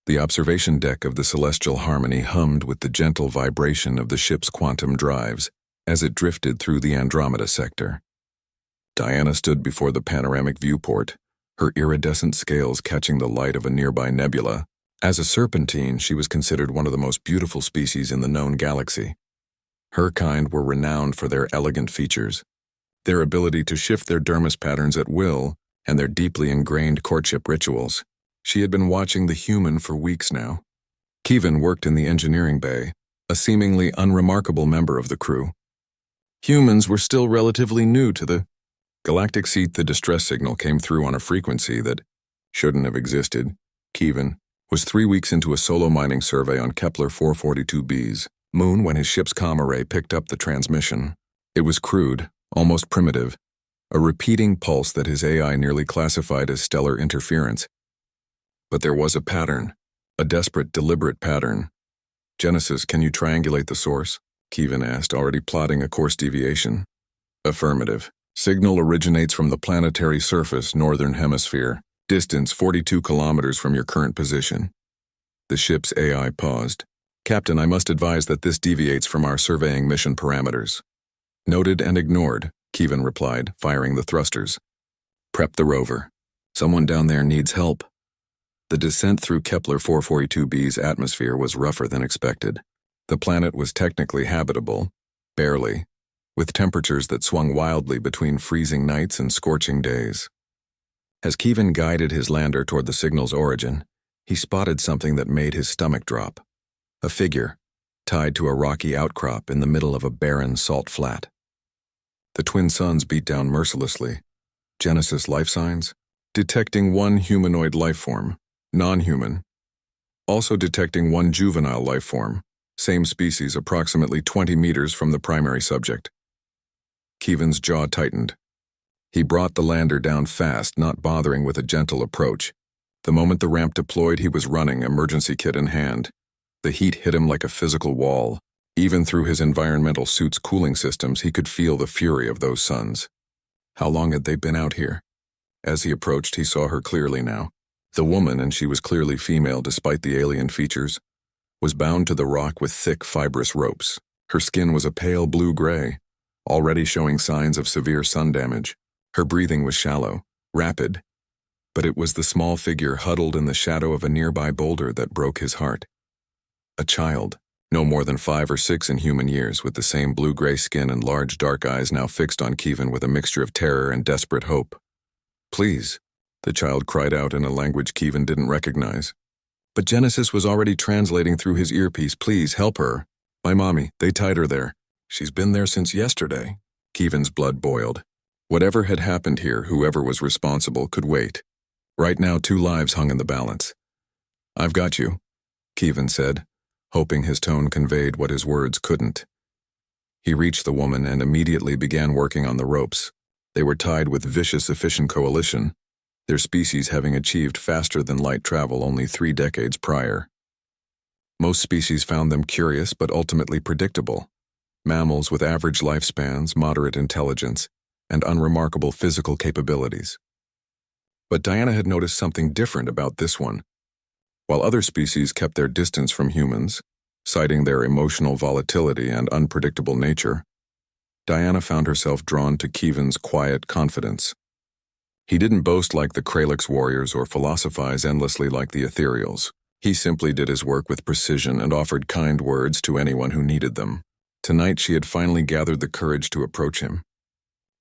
The observation deck of the Celestial Harmony hummed with the gentle vibration of the ship's quantum drives as it drifted through the Andromeda sector. Diana stood before the panoramic viewport, her iridescent scales catching the light of a nearby nebula. As a serpentine, she was considered one of the most beautiful species in the known galaxy. Her kind were renowned for their elegant features, their ability to shift their dermis patterns at will, and their deeply ingrained courtship rituals. She had been watching the human for weeks now. Kevin worked in the engineering bay, a seemingly unremarkable member of the crew. Humans were still relatively new to the galactic seat. The distress signal came through on a frequency that shouldn't have existed. Kevin was 3 weeks into a solo mining survey on Kepler 442b's moon when his ship's comm array picked up the transmission. It was crude, almost primitive, a repeating pulse that his AI nearly classified as stellar interference. But there was a pattern, a desperate, deliberate pattern. "Genesis, can you triangulate the source?" Kevin asked, already plotting a course deviation. "Affirmative. Signal originates from the planetary surface, northern hemisphere. Distance 42 kilometers from your current position." The ship's AI paused. "Captain, I must advise that this deviates from our surveying mission parameters." "Noted and ignored," Kevin replied, firing the thrusters. "Prep the rover. Someone down there needs help." The descent through Kepler 442b's atmosphere was rougher than expected. The planet was technically habitable, barely, with temperatures that swung wildly between freezing nights and scorching days. As Kevin guided his lander toward the signal's origin, he spotted something that made his stomach drop. A figure, tied to a rocky outcrop in the middle of a barren salt flat. The twin suns beat down mercilessly. Genesis life signs? Detecting one humanoid life form, non-human. Also detecting one juvenile life form, same species approximately 20 meters from the primary subject. Kevin's jaw tightened. He brought the lander down fast, not bothering with a gentle approach. The moment the ramp deployed, he was running, emergency kit in hand. The heat hit him like a physical wall. Even through his environmental suit's cooling systems, he could feel the fury of those suns. How long had they been out here? As he approached, he saw her clearly now. The woman, and she was clearly female despite the alien features, was bound to the rock with thick, fibrous ropes. Her skin was a pale blue-gray, already showing signs of severe sun damage. Her breathing was shallow, rapid, but it was the small figure huddled in the shadow of a nearby boulder that broke his heart. A child, no more than 5 or 6 in human years, with the same blue-gray skin and large dark eyes now fixed on Kevin with a mixture of terror and desperate hope. "Please," the child cried out in a language Kevin didn't recognize. But Genesis was already translating through his earpiece. "Please, help her. My mommy, they tied her there. She's been there since yesterday." Kevin's blood boiled. Whatever had happened here, whoever was responsible could wait. Right now, 2 lives hung in the balance. "I've got you," Kevin said, hoping his tone conveyed what his words couldn't. He reached the woman and immediately began working on the ropes. They were tied with vicious, efficient coalition, their species having achieved faster-than-light travel only 3 decades prior. Most species found them curious but ultimately predictable. Mammals with average lifespans, moderate intelligence, and unremarkable physical capabilities. But Diana had noticed something different about this one. While other species kept their distance from humans, citing their emotional volatility and unpredictable nature, Diana found herself drawn to Kevin's quiet confidence. He didn't boast like the Kralix warriors or philosophize endlessly like the ethereals. He simply did his work with precision and offered kind words to anyone who needed them. Tonight she had finally gathered the courage to approach him.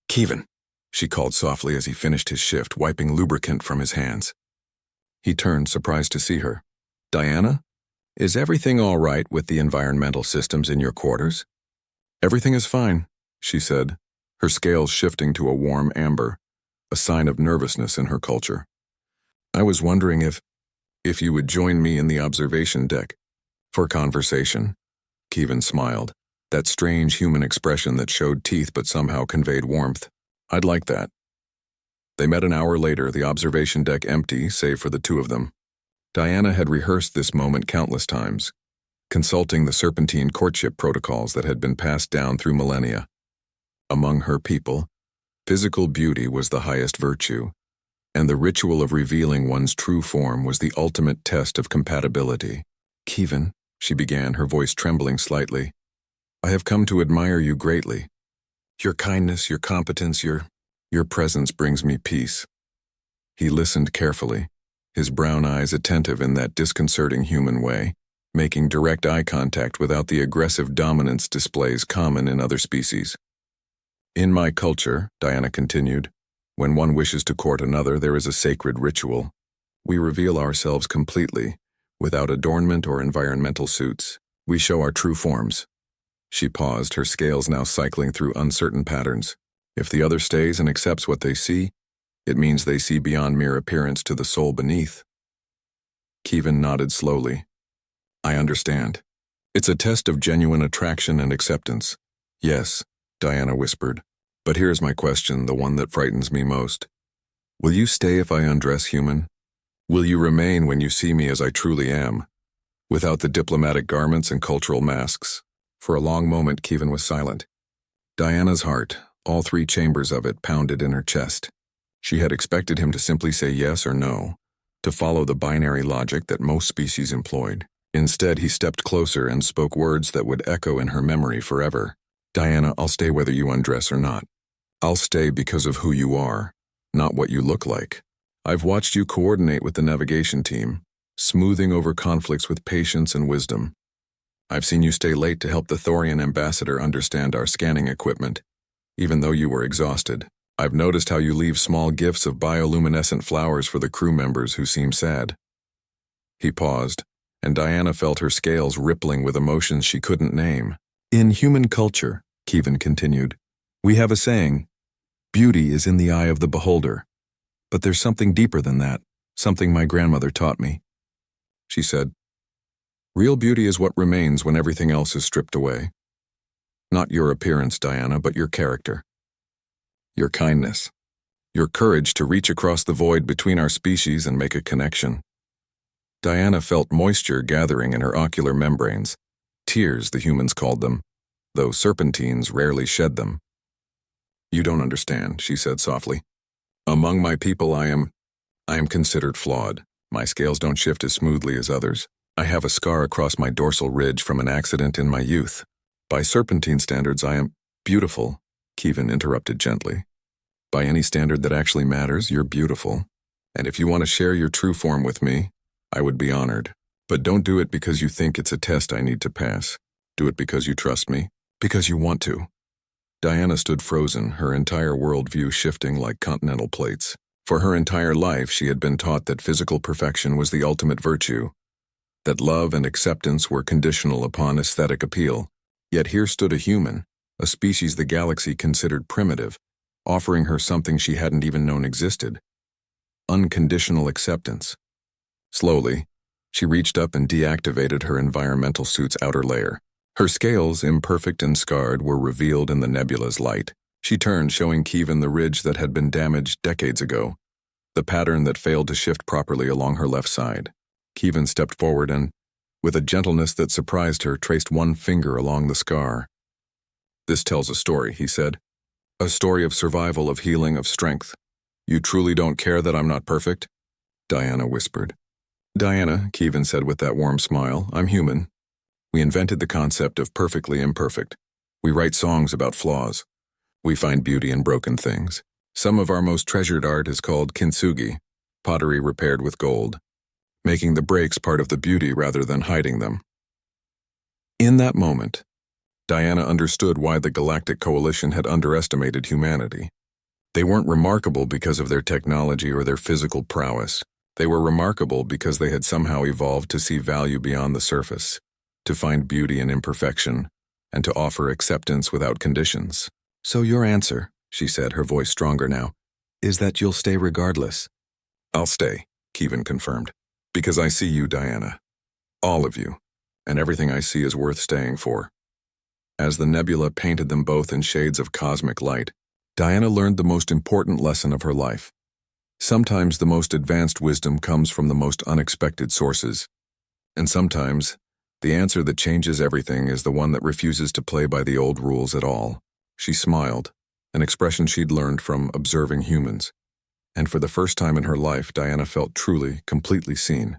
"Kevin," she called softly as he finished his shift, wiping lubricant from his hands. He turned, surprised to see her. "Diana? Is everything all right with the environmental systems in your quarters?" "Everything is fine," she said, her scales shifting to a warm amber, a sign of nervousness in her culture. "I was wondering if you would join me in the observation deck for conversation." Kevin smiled, that strange human expression that showed teeth but somehow conveyed warmth. "I'd like that." They met an hour later, the observation deck empty, save for the 2 of them. Diana had rehearsed this moment countless times, consulting the serpentine courtship protocols that had been passed down through millennia. Among her people, physical beauty was the highest virtue, and the ritual of revealing one's true form was the ultimate test of compatibility. "Kevin," she began, her voice trembling slightly, "I have come to admire you greatly. Your kindness, your competence, your presence brings me peace." He listened carefully, his brown eyes attentive in that disconcerting human way, making direct eye contact without the aggressive dominance displays common in other species. "In my culture," Diana continued, "when one wishes to court another, there is a sacred ritual. We reveal ourselves completely, without adornment or environmental suits. We show our true forms." She paused, her scales now cycling through uncertain patterns. If the other stays and accepts what they see, it means they see beyond mere appearance to the soul beneath. Kevin nodded slowly. "I understand. It's a test of genuine attraction and acceptance." "Yes," Diana whispered. "But here's my question, the one that frightens me most. Will you stay if I undress human? Will you remain when you see me as I truly am, without the diplomatic garments and cultural masks?" For a long moment, Kevin was silent. Diana's heart, all three chambers of it, pounded in her chest. She had expected him to simply say yes or no, to follow the binary logic that most species employed. Instead, he stepped closer and spoke words that would echo in her memory forever. "Diana, I'll stay whether you undress or not. I'll stay because of who you are, not what you look like. I've watched you coordinate with the navigation team, smoothing over conflicts with patience and wisdom. I've seen you stay late to help the Thorian ambassador understand our scanning equipment, even though you were exhausted. I've noticed how you leave small gifts of bioluminescent flowers for the crew members who seem sad." He paused, and Diana felt her scales rippling with emotions she couldn't name. "In human culture," Kevin continued, "we have a saying, beauty is in the eye of the beholder. But there's something deeper than that, something my grandmother taught me." She said, "Real beauty is what remains when everything else is stripped away. Not your appearance, Diana, but your character. Your kindness. Your courage to reach across the void between our species and make a connection." Diana felt moisture gathering in her ocular membranes. Tears, the humans called them, though serpentines rarely shed them. "You don't understand," she said softly. "Among my people I am considered flawed. My scales don't shift as smoothly as others. I have a scar across my dorsal ridge from an accident in my youth. By serpentine standards I am beautiful," Kevin interrupted gently. "By any standard that actually matters, you're beautiful. And if you want to share your true form with me, I would be honored. But don't do it because you think it's a test I need to pass. Do it because you trust me, because you want to." Diana stood frozen, her entire worldview shifting like continental plates. For her entire life, she had been taught that physical perfection was the ultimate virtue, that love and acceptance were conditional upon aesthetic appeal. Yet here stood a human, a species the galaxy considered primitive, offering her something she hadn't even known existed: unconditional acceptance. Slowly, she reached up and deactivated her environmental suit's outer layer. Her scales, imperfect and scarred, were revealed in the nebula's light. She turned, showing Kevin the ridge that had been damaged decades ago, the pattern that failed to shift properly along her left side. Kevin stepped forward and, with a gentleness that surprised her, traced one finger along the scar. "This tells a story," he said. "A story of survival, of healing, of strength. You truly don't care that I'm not perfect?" Diana whispered. "Diana," Kevin said with that warm smile, "I'm human. We invented the concept of perfectly imperfect. We write songs about flaws. We find beauty in broken things. Some of our most treasured art is called kintsugi, pottery repaired with gold, making the breaks part of the beauty rather than hiding them." In that moment, Diana understood why the Galactic Coalition had underestimated humanity. They weren't remarkable because of their technology or their physical prowess. They were remarkable because they had somehow evolved to see value beyond the surface, to find beauty in imperfection, and to offer acceptance without conditions. "So your answer," she said, her voice stronger now, "is that you'll stay regardless?" "I'll stay," Kevin confirmed, "because I see you, Diana. All of you. And everything I see is worth staying for." As the nebula painted them both in shades of cosmic light, Diana learned the most important lesson of her life. Sometimes the most advanced wisdom comes from the most unexpected sources. And sometimes, the answer that changes everything is the one that refuses to play by the old rules at all. She smiled, an expression she'd learned from observing humans. And for the first time in her life, Diana felt truly, completely seen.